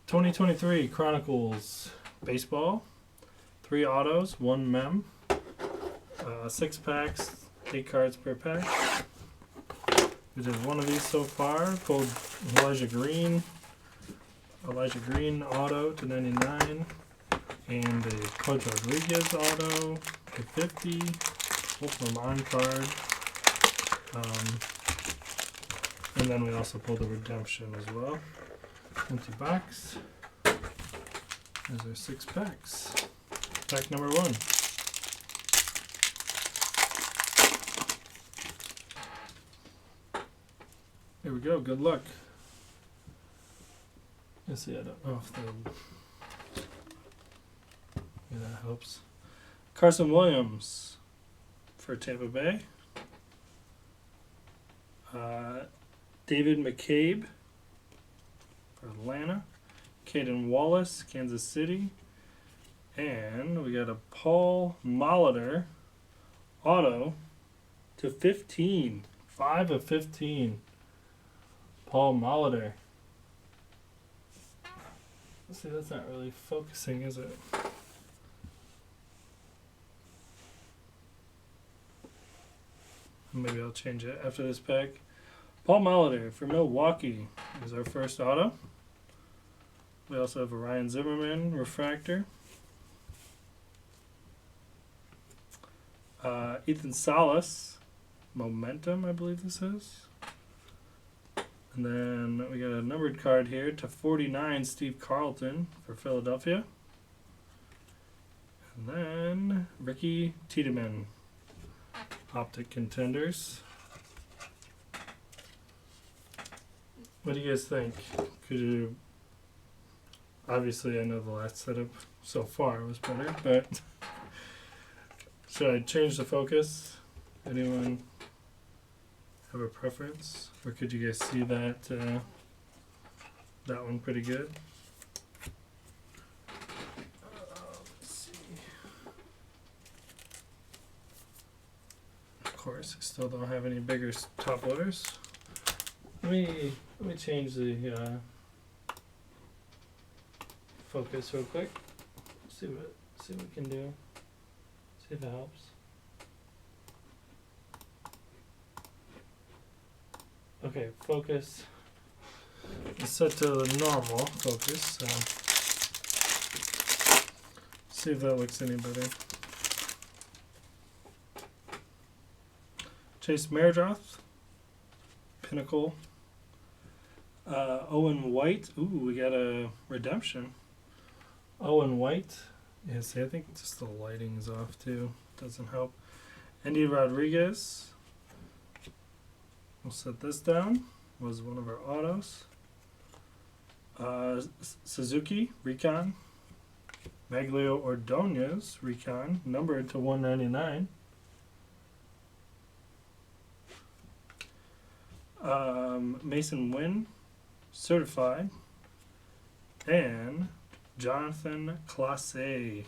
2023 Chronicles baseball. 3 autos, 1 mem. 6 packs, 8 cards per pack. We did one of these so far. Pulled Elijah Green auto to 99, and a Coach Rodriguez auto to 50. Ultimate on card. And then we also pulled a redemption as well. Empty box. There's our 6 packs. Pack number 1. Here we go. Good luck. Let's see. I don't know if that helps. Carson Williams for Tampa Bay. David McCabe for Atlanta. Caden Wallace, Kansas City. And we got a Paul Molitor auto to 15. 5 of 15. Paul Molitor. Let's see, that's not really focusing, is it? Maybe I'll change it after this pack. Paul Molitor for Milwaukee is our first auto. We also have a Ryan Zimmerman refractor. Ethan Salas, Momentum, I believe this is. And then we got a numbered card here to 49, Steve Carlton for Philadelphia. And then Ricky Tiedemann, Optic Contenders. What do you guys think? Could you... Obviously, I know the last setup so far was better, but should I change the focus? Anyone have a preference? Or could you guys see that that one pretty good? Let's see. Of course, I still don't have any bigger top loaders. Let me change the focus real quick. See what we can do. See if it helps. Okay, focus is set to the normal focus. So see if that looks any better. Chase Meredroth, Pinnacle. Owen White. Ooh, we got a redemption. Owen White. Yeah, see, I think just the lighting's off too. Doesn't help. Andy Rodriguez. We'll set this down. Was one of our autos. Suzuki Recon. Maglio Ordonez Recon, numbered to 199. Mason Wynn, certified. And Jonathan Classe.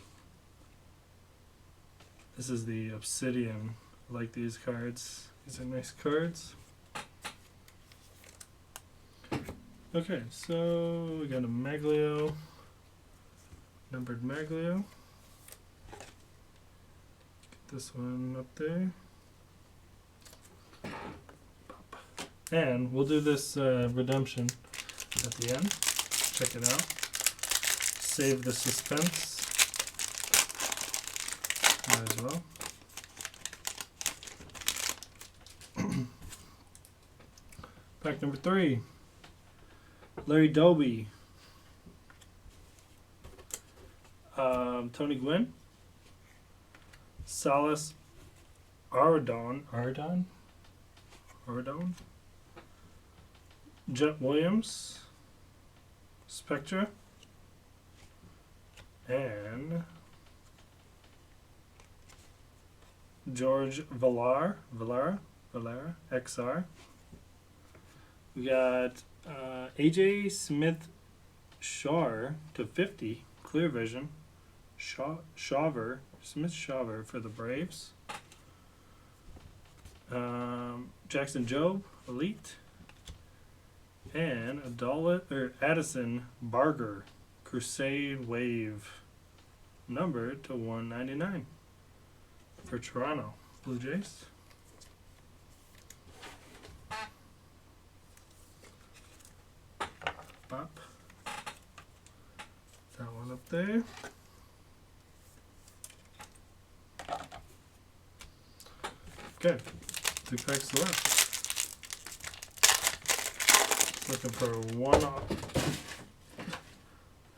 This is the Obsidian. I like these cards. These are nice cards. Okay, so we got a Maglio, numbered Maglio. Get this one up there. And we'll do this redemption at the end. Check it out. Save the suspense. Might as well. Pack number 3. Larry Doby. Tony Gwynn. Salas Ardon. Jet Williams. Spectra. And George Villara, XR. We got AJ Smith Shawver to 50, Clear Vision. Smith Shawver for the Braves. Jackson Jobe, Elite. And Addison Barger, Crusade Wave, numbered to 199 for Toronto Blue Jays. Pop that one up there. Okay, 2 packs left. Looking for one off.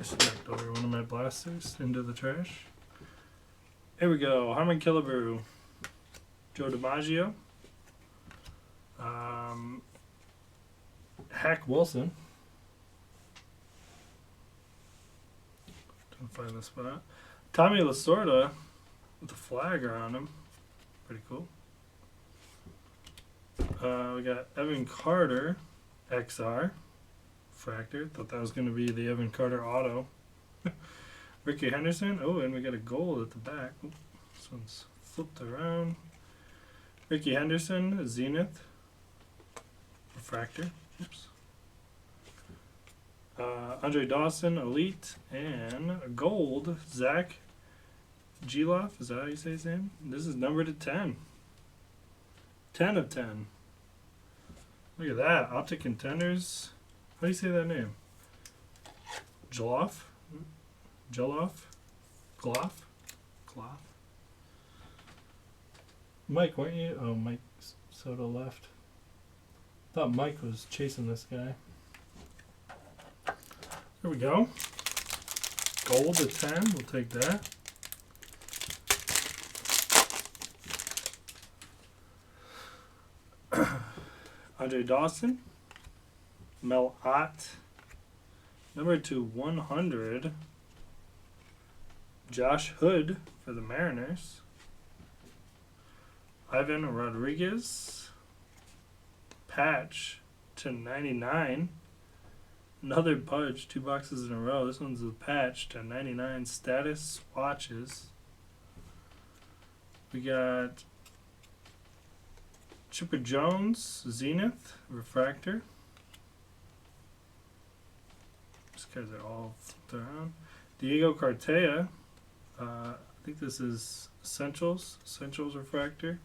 I stacked over one of my blasters into the trash. Here we go. Harmon Killebrew, Joe DiMaggio, Hack Wilson. Trying to find the spot. Tommy Lasorda with a flag around him. Pretty cool. We got Evan Carter, XR, Fractor. Thought that was going to be the Evan Carter auto. Ricky Henderson. Oh, and we got a gold at the back. Oops, this one's flipped around. Ricky Henderson, Zenith, Refractor. Oops. Andre Dawson, Elite, and a gold, Zach Geloff. Is that how you say his name? This is numbered to 10. 10 of 10. Look at that. Optic Contenders. How do you say that name? Geloff? Geloff? Gloff? Gloff? Mike, weren't you? Oh, Mike Soto left. Thought Mike was chasing this guy. There we go. Gold to 10. We'll take that. Andre Dawson, Mel Ott, number 2/100, Josh Hood for the Mariners, Ivan Rodriguez, patch /99, another Pudge, 2 boxes in a row. This one's a patch /99 status swatches. We got Chipper Jones, Zenith, Refractor. These guys are all flipped around. Diego Cartea. I think this is Essentials Refractor.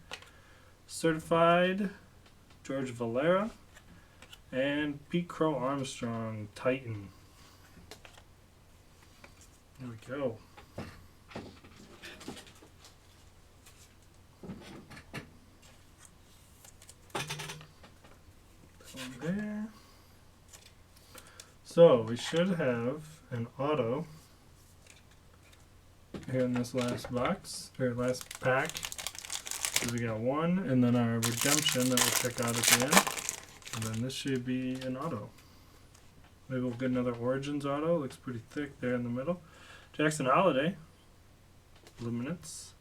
Certified, George Valera. And Pete Crow Armstrong, Titan. There we go. There. So we should have an auto here in this last box, or last pack. So we got one, and then our redemption that we'll check out at the end. And then this should be an auto. Maybe we'll get another Origins auto. Looks pretty thick there in the middle. Jackson Holiday, Luminance.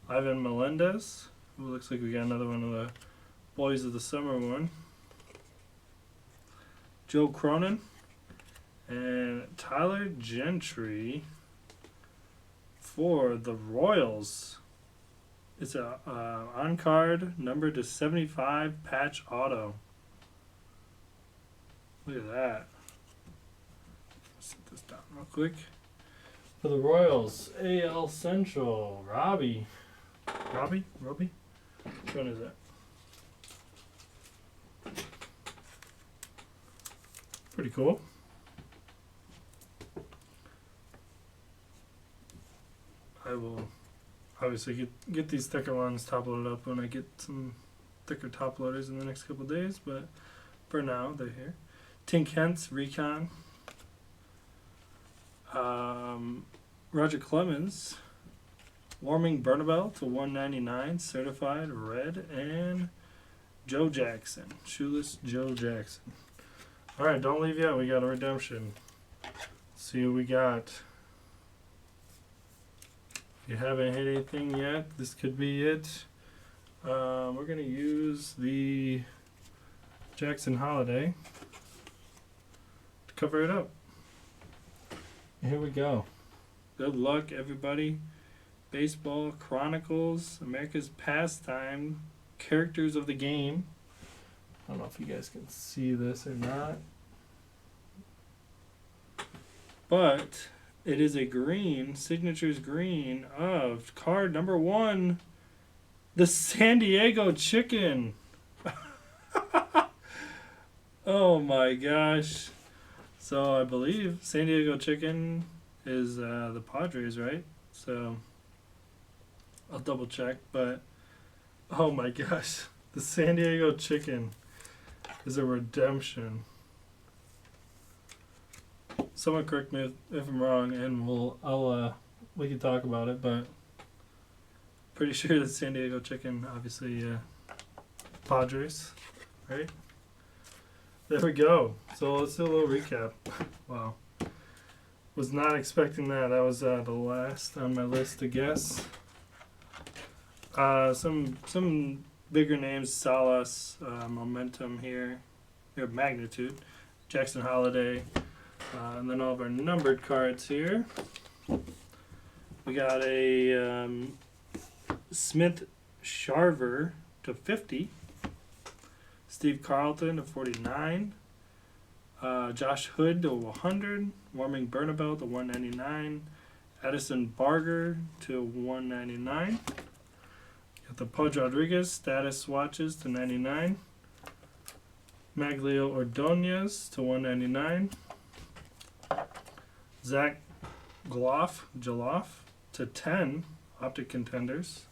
Ivan Melendez. Ooh, looks like we got another one of the Boys of the Summer one. Joe Cronin and Tyler Gentry for the Royals. It's a on-card number to 75 patch auto. Look at that. Set this down real quick. For the Royals, AL Central, Robbie. Robbie? Which one is that? Pretty cool. I will obviously get these thicker ones top loaded up when I get some thicker top loaders in the next couple days, but for now they're here. Tink Hentz, Recon. Roger Clemens, Warming Bernabel to 199, certified red, and Joe Jackson, shoeless Joe Jackson. All right, don't leave yet. We got a redemption. Let's see what we got. If you haven't hit anything yet, this could be it. We're gonna use the Jackson Holiday to cover it up. Here we go. Good luck, everybody. Baseball Chronicles, America's Pastime, Characters of the Game. I don't know if you guys can see this or not. but it is a green, signatures green of card number 1, the San Diego Chicken. Oh my gosh. So I believe San Diego Chicken is the Padres, right? So I'll double check, but oh my gosh. The San Diego Chicken is a redemption. Someone correct me if I'm wrong, and we can talk about it. But pretty sure the San Diego Chicken, obviously, Padres, right? There we go. So let's do a little recap. Wow, was not expecting that. That was the last on my list to guess. Some bigger names: Salas, Momentum here, Magnitude, Jackson Holiday. And then all of our numbered cards here. We got a Smith Sharver /50. Steve Carlton /49. Josh Hood /100. Warming Bernabel /199. Addison Barger /199. Got the Pudge Rodriguez status swatches /99. Maglio Ordonez /199. Zach Jaloff /10, Optic Contenders.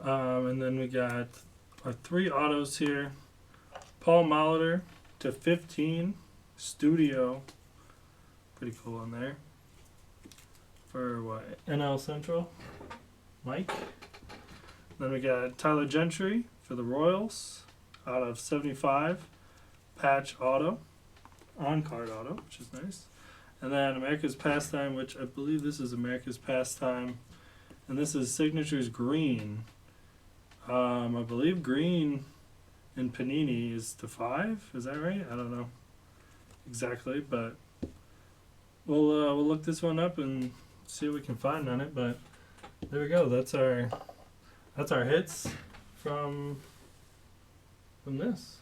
And then we got our 3 autos here. Paul Molitor /15, Studio. Pretty cool on there. For what? NL Central. Mike. Then we got Tyler Gentry for the Royals out of 75. Patch auto. On-card auto, which is nice. And then America's Pastime, which I believe this is America's Pastime. And this is Signatures Green. I believe green in Panini is /5. Is that right? I don't know exactly, but we'll look this one up and see what we can find on it. But there we go. That's our hits from this.